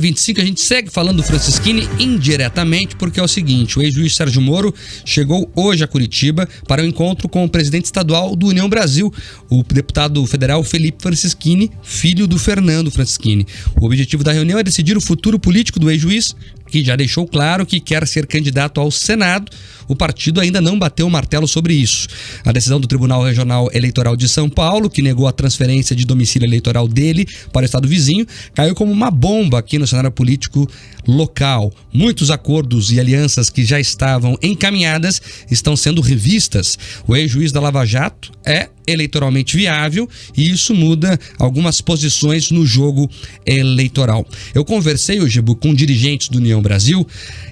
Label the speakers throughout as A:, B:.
A: 25, a gente segue falando do Francisquini indiretamente, porque é o seguinte: o ex-juiz Sérgio Moro chegou hoje a Curitiba para um encontro com o presidente estadual do União Brasil, o deputado federal Felipe Francisquini, filho do Fernando Francisquini. O objetivo da reunião é decidir o futuro político do ex-juiz, que já deixou claro que quer ser candidato ao Senado. O partido ainda não bateu o martelo sobre isso. A decisão do Tribunal Regional Eleitoral de São Paulo, que negou a transferência de domicílio eleitoral dele para o estado vizinho, caiu como uma bomba aqui no cenário político local. Muitos acordos e alianças que já estavam encaminhadas estão sendo revistas. O ex-juiz da Lava Jato é eleitoralmente viável e isso muda algumas posições no jogo eleitoral. Eu conversei hoje com dirigentes do União Brasil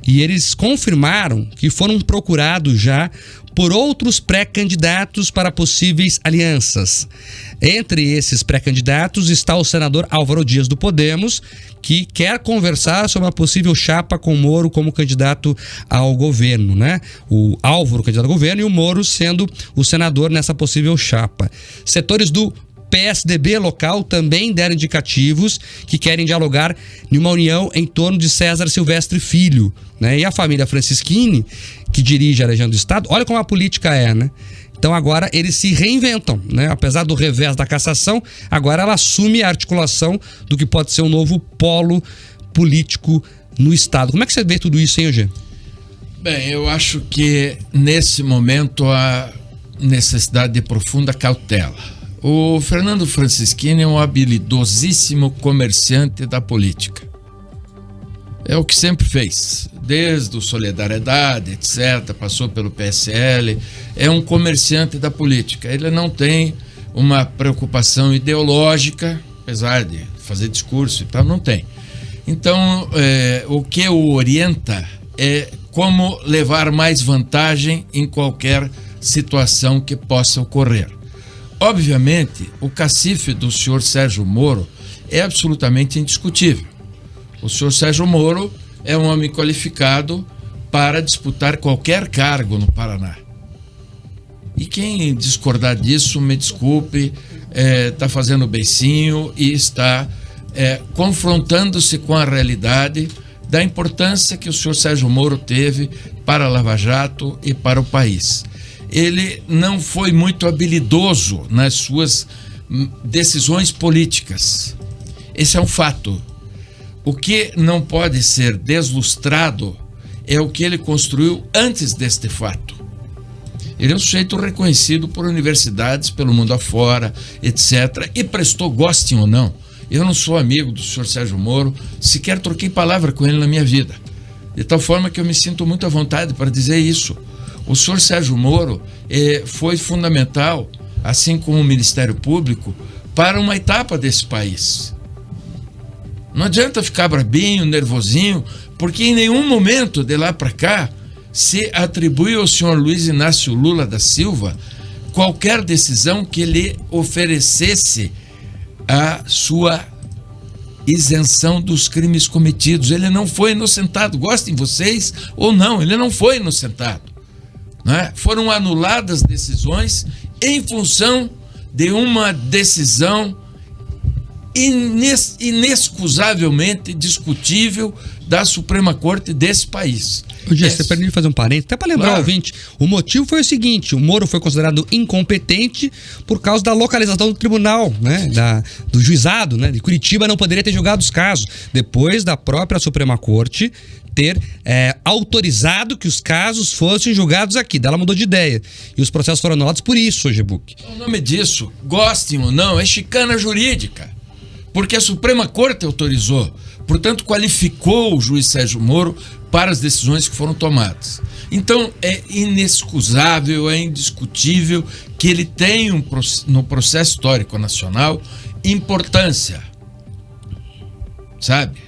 A: e eles confirmaram que foram procurados já por outros pré-candidatos para possíveis alianças. Entre esses pré-candidatos está o senador Álvaro Dias do Podemos, que quer conversar sobre uma possível chapa com o Moro como candidato ao governo, né? O Álvaro, candidato ao governo, e o Moro sendo o senador nessa possível chapa. Setores do PSDB local também deram indicativos que querem dialogar em uma união em torno de César Silvestre Filho, né? E a família Francisquini, que dirige a região do estado, olha como a política é, né? Então agora eles se reinventam, né? Apesar do revés da cassação, agora ela assume a articulação do que pode ser um novo polo político no estado. Como é que você vê tudo isso, hein, Eugênio?
B: Bem, eu acho que nesse momento há necessidade de profunda cautela. O Fernando Francisquini é um habilidosíssimo comerciante da política. É o que sempre fez, desde o Solidariedade, etc., passou pelo PSL, é um comerciante da política. Ele não tem uma preocupação ideológica, apesar de fazer discurso e tal, não tem. Então, o que o orienta é como levar mais vantagem em qualquer situação que possa ocorrer. Obviamente, o cacife do senhor Sérgio Moro é absolutamente indiscutível. O senhor Sérgio Moro é um homem qualificado para disputar qualquer cargo no Paraná. E quem discordar disso, me desculpe, está fazendo beicinho e está confrontando-se com a realidade da importância que o senhor Sérgio Moro teve para a Lava Jato e para o país. Ele não foi muito habilidoso nas suas decisões políticas. Esse é um fato. O que não pode ser deslustrado é o que ele construiu antes deste fato. Ele é um sujeito reconhecido por universidades, pelo mundo afora, etc. E prestou, gostem ou não. Eu não sou amigo do senhor Sérgio Moro, sequer troquei palavra com ele na minha vida. De tal forma que eu me sinto muito à vontade para dizer isso. O senhor Sérgio Moro foi fundamental, assim como o Ministério Público, para uma etapa desse país. Não adianta ficar brabinho, nervosinho, porque em nenhum momento de lá para cá se atribui ao senhor Luiz Inácio Lula da Silva qualquer decisão que lhe oferecesse a sua isenção dos crimes cometidos. Ele não foi inocentado, gostem vocês ou não, ele não foi inocentado. Né? Foram anuladas decisões em função de uma decisão inexcusavelmente discutível da Suprema Corte desse país.
A: Você permite fazer um parênteses, até para lembrar o ouvinte, o motivo foi o seguinte: o Moro foi considerado incompetente por causa da localização do tribunal, né, do juizado, né, de Curitiba não poderia ter julgado os casos, depois da própria Suprema Corte ter autorizado que os casos fossem julgados aqui. Daí ela mudou de ideia e os processos foram anulados por isso, Gebuc.
B: O nome disso, gostem ou não, é chicana jurídica, porque a Suprema Corte autorizou, portanto qualificou o juiz Sérgio Moro para as decisões que foram tomadas. Então é inexcusável, é indiscutível que ele tem no processo histórico nacional importância, sabe?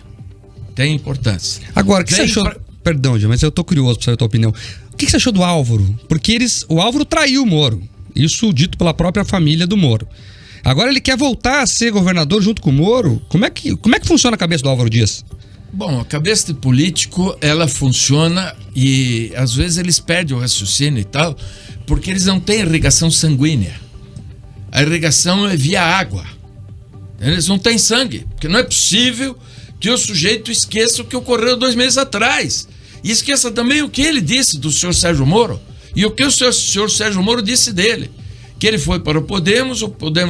B: Tem importância.
A: Agora, o que você achou? Perdão, mas eu tô curioso para saber a tua opinião. O que você achou do Álvaro? Porque o Álvaro traiu o Moro, isso dito pela própria família do Moro. Agora ele quer voltar a ser governador junto com o Moro. Como é que funciona a cabeça do Álvaro Dias?
B: Bom, a cabeça de político, ela funciona e às vezes eles perdem o raciocínio e tal, porque eles não têm irrigação sanguínea. A irrigação é via água. Eles não têm sangue, porque não é possível que o sujeito esqueça o que ocorreu 2 meses atrás. E esqueça também o que ele disse do senhor Sérgio Moro e o que o senhor Sérgio Moro disse dele. Que ele foi para o Podemos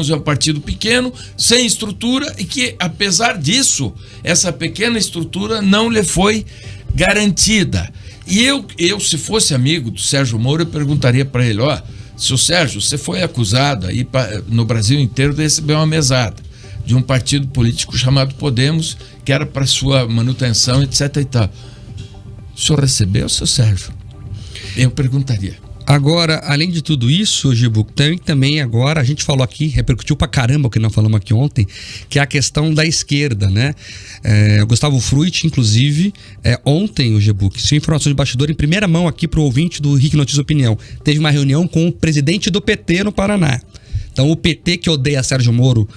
B: é um partido pequeno, sem estrutura, e que, apesar disso, essa pequena estrutura não lhe foi garantida. E eu se fosse amigo do Sérgio Moro, eu perguntaria para ele: ó, seu Sérgio, você foi acusado aí no Brasil inteiro de receber uma mesada de um partido político chamado Podemos, que era para sua manutenção, etc. e tal. O senhor recebeu, seu Sérgio? Eu perguntaria.
A: Agora, além de tudo isso, Gibu, tem também agora, a gente falou aqui, repercutiu pra caramba o que nós falamos aqui ontem, que é a questão da esquerda, né? O Gustavo Fruit, inclusive, ontem, o Gibu, que tinha informações de bastidor em primeira mão aqui pro ouvinte do Rick Notícia Opinião, teve uma reunião com o presidente do PT no Paraná. Então o PT, que odeia Sérgio Moro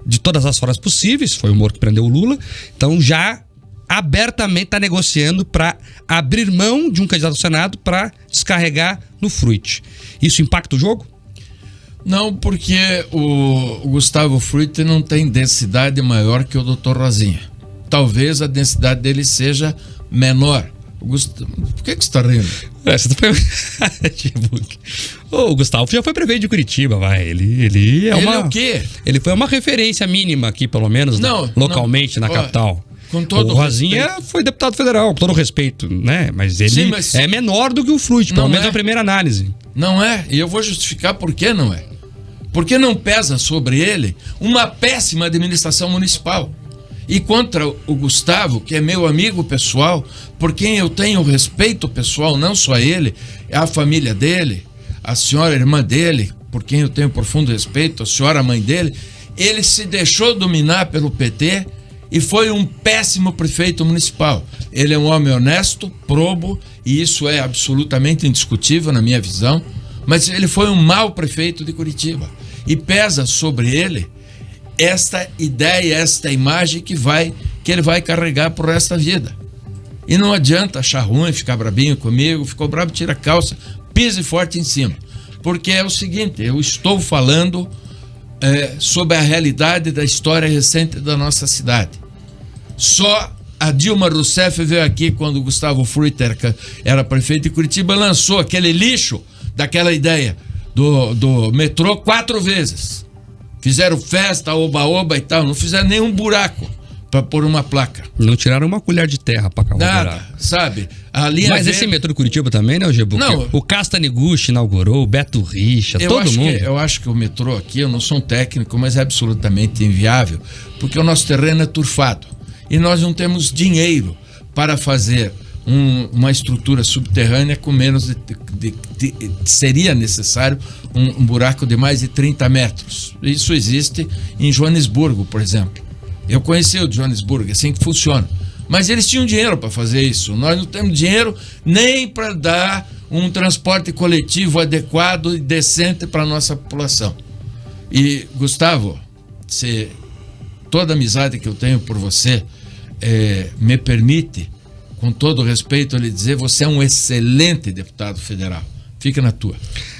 A: de todas as formas possíveis, foi o Moro que prendeu o Lula, então já abertamente está negociando para abrir mão de um candidato ao Senado para descarregar no Fruit. Isso impacta o jogo?
B: Não, porque o Gustavo Fruit não tem densidade maior que o Dr. Rosinha. Talvez a densidade dele seja menor. Por que você está rindo?
A: O Gustavo já foi prefeito de Curitiba, vai. Ele é uma...
B: Ele é o quê?
A: Ele foi uma referência mínima aqui, pelo menos, localmente, na capital.
B: Com todo
A: o Rosinha
B: respeito.
A: Foi deputado federal, com todo respeito, né? Mas ele é menor do que o Fruit, pelo menos na primeira análise.
B: Não é, e eu vou justificar por que não é. Porque não pesa sobre ele uma péssima administração municipal. E contra o Gustavo, que é meu amigo pessoal, por quem eu tenho respeito pessoal, não só ele, a família dele, a senhora irmã dele, por quem eu tenho profundo respeito, a senhora mãe dele, ele se deixou dominar pelo PT e foi um péssimo prefeito municipal. Ele é um homem honesto, probo, e isso é absolutamente indiscutível na minha visão, mas ele foi um mau prefeito de Curitiba. E pesa sobre ele esta ideia, esta imagem que ele vai carregar por esta vida. E não adianta achar ruim, ficar brabinho comigo, ficou brabo, tira a calça, pise forte em cima. Porque é o seguinte, eu estou falando sobre a realidade da história recente da nossa cidade. Só a Dilma Rousseff veio aqui quando o Gustavo Fruit era prefeito de Curitiba, lançou aquele lixo daquela ideia do metrô 4 vezes. Fizeram festa, oba-oba e tal, não fizeram nenhum buraco para pôr uma placa.
A: Não tiraram uma colher de terra para cavar
B: nada,
A: buraco.
B: Sabe?
A: Mas esse metrô de Curitiba também, né, Gibu?
B: Não.
A: O Castaniguchi inaugurou, o Beto Richa, todo mundo.
B: Eu acho que o metrô aqui, eu não sou um técnico, mas é absolutamente inviável, porque o nosso terreno é turfado. E nós não temos dinheiro para fazer uma estrutura subterrânea com menos seria necessário um buraco de mais de 30 metros. Isso existe em Joanesburgo, por exemplo. Eu conheci o de Joanesburgo, é assim que funciona. Mas eles tinham dinheiro para fazer isso. Nós não temos dinheiro nem para dar um transporte coletivo adequado e decente para a nossa população. E, Gustavo, toda a amizade que eu tenho por você me permite, com todo respeito, lhe dizer, você é um excelente deputado federal. Fica na tua.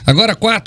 A: Agora 4